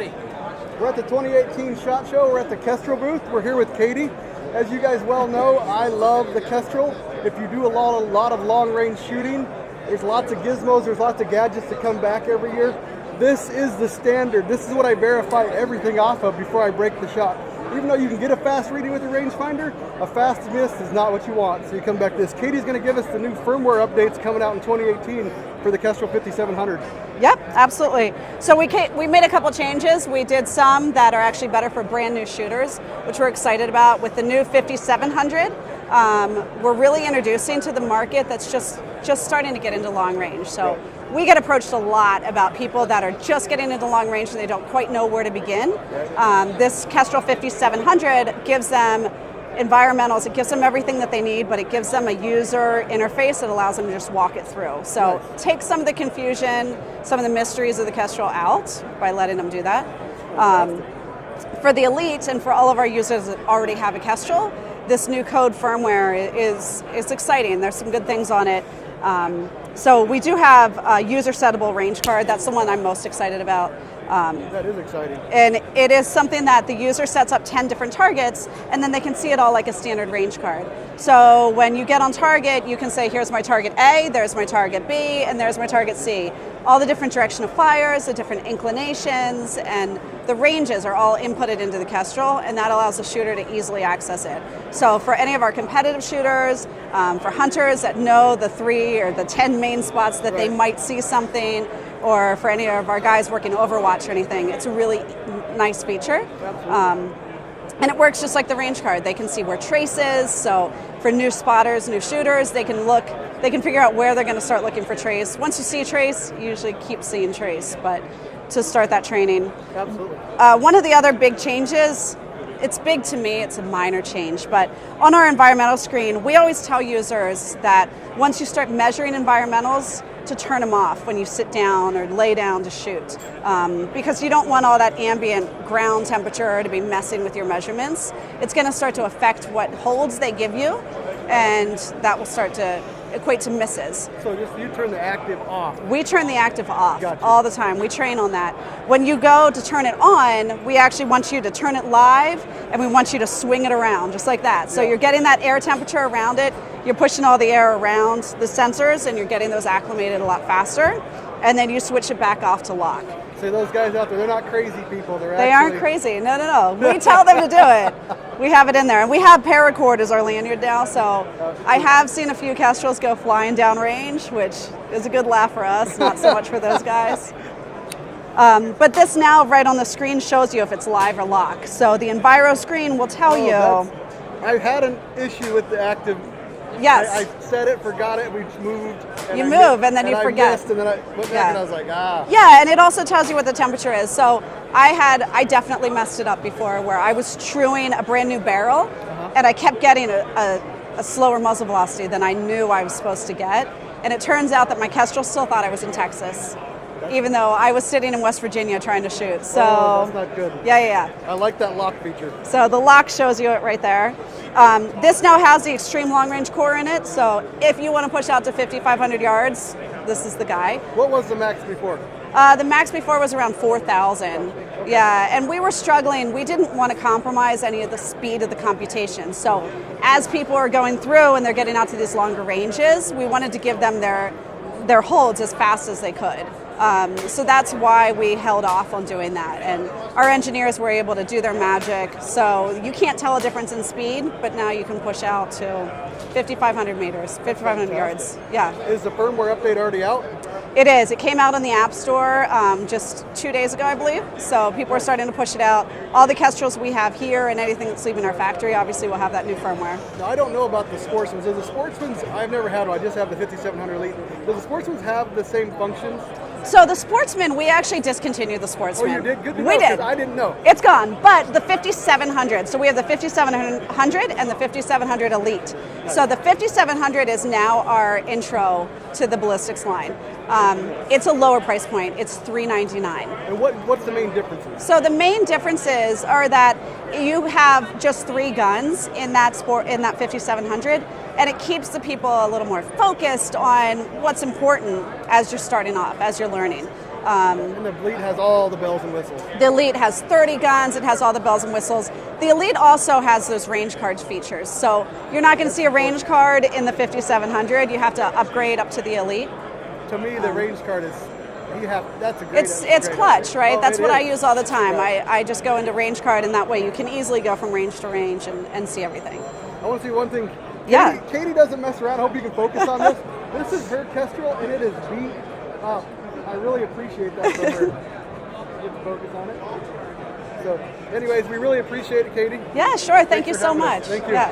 We're at the 2018 SHOT Show. We're at the Kestrel booth. We're here with Katie. As you guys well know, I love the Kestrel. If you do a lot of long-range shooting, there's lots of gizmos, there's lots of gadgets to come back every year. This is the standard. This is what I verify everything off of before I break the shot. Even though you can get a fast reading with the rangefinder, a fast miss is not what you want. So you come back to this. Katie's going to give us the new firmware updates coming out in 2018 for the Kestrel 5700. Yep, absolutely. So we made a couple changes. We did some that are actually better for brand new shooters, which we're excited about. With the new 5700, we're really introducing to the market that's just starting to get into long range. So we get approached a lot about people that are just getting into long range and they don't quite know where to begin. This Kestrel 5700 gives them environmentals, it gives them everything that they need, but it gives them a user interface that allows them to just walk it through. So take some of the confusion, some of the mysteries of the Kestrel out by letting them do that. For the Elite and for all of our users that already have a Kestrel, this new code firmware is exciting. There's some good things on it. So we do have a user settable range card. That's the one I'm most excited about. That is exciting. And it is something that the user sets up 10 different targets, and then they can see it all like a standard range card. So when you get on target, you can say, here's my target A, there's my target B, and there's my target C. All the different direction of fires, the different inclinations, and the ranges are all inputted into the Kestrel, and that allows the shooter to easily access it. So for any of our competitive shooters, for hunters that know the 3 or the 10 main spots that they might see something, or for any of our guys working Overwatch or anything, it's a really nice feature. And it works just like the range card. They can see where trace is, so for new spotters, new shooters, they can figure out where they're going to start looking for trace. Once you see trace, you usually keep seeing trace, but to start that training. Absolutely. One of the other big changes, it's big to me, it's a minor change, but on our environmental screen, we always tell users that once you start measuring environmentals, to turn them off when you sit down or lay down to shoot, because you don't want all that ambient ground temperature to be messing with your measurements. It's going to start to affect what holds they give you, and that will start to equate to misses. So just you turn the active off. We turn the active off Gotcha. all the time. We train on that. When you go to turn it on, we actually want you to turn it live, and we want you to swing it around just like that. So you're getting that air temperature around it, you're pushing all the air around the sensors, and you're getting those acclimated a lot faster, and then you switch it back off to lock. So those guys out there, they're not crazy people. They aren't crazy. No. We tell them to do it. We have it in there. And we have Paracord as our lanyard now, so I have seen a few Kestrels go flying down range, which is a good laugh for us, not so much for those guys. But this now, right on the screen, shows you if it's live or lock. So the Enviro screen will tell you. I had an issue with the active. Yes. I set it, forgot it, we moved. And then you forget. I missed, and then I went back and I was like, Yeah, and it also tells you what the temperature is. So I definitely messed it up before where I was truing a brand new barrel, and I kept getting a slower muzzle velocity than I knew I was supposed to get. And it turns out that my Kestrel still thought I was in Texas, even though I was sitting in West Virginia trying to shoot. So that's not good. Yeah. I like that lock feature. So the lock shows you it right there. This now has the extreme long range core in it, so if you want to push out to 5,500 yards, this is the guy. What was the max before? The max before was around 4,000. Yeah, and we were struggling. We didn't want to compromise any of the speed of the computation. So as people are going through and they're getting out to these longer ranges, we wanted to give them their holds as fast as they could. So that's why we held off on doing that, and our engineers were able to do their magic. So you can't tell a difference in speed, but now you can push out to 5,500 meters, 5,500 yards. Yeah. Is the firmware update already out? It is. It came out on the App Store just 2 days ago, I believe. So people are starting to push it out. All the Kestrels we have here and anything that's leaving our factory, obviously, will have that new firmware. Now, I don't know about the Sportsmans. Do the Sportsmans, I've never had one. I just have the 5700 Elite. Do the Sportsmans have the same functions? So the Sportsman, we actually discontinued the Sportsman. Oh, you did? Good to know, we did. I didn't know. It's gone, but the 5700, so we have the 5700 and the 5700 Elite. So the 5700 is now our intro to the ballistics line. It's a lower price point. It's $399. And what's the main differences? So the main differences are that you have just 3 guns in that 5700, and it keeps the people a little more focused on what's important as you're starting off, as you're learning. And the Elite has all the bells and whistles. The Elite has 30 guns. It has all the bells and whistles. The Elite also has those range card features. So you're not going to see a range card in the 5700. You have to upgrade up to the Elite. To me, the range card is, that's a great. It's clutch, right? Oh, That's what I is. use all the time. Yeah. I just go into range card, and that way you can easily go from range to range and see everything. I want to see one thing. Yeah. Katie doesn't mess around. I hope you can focus on this. This is her Kestrel, and it is beat up. I really appreciate that from her. Get to focus on it. So, anyways, we really appreciate it, Katie. Yeah, sure. Thank you for so having us. much. Thank you. Yeah.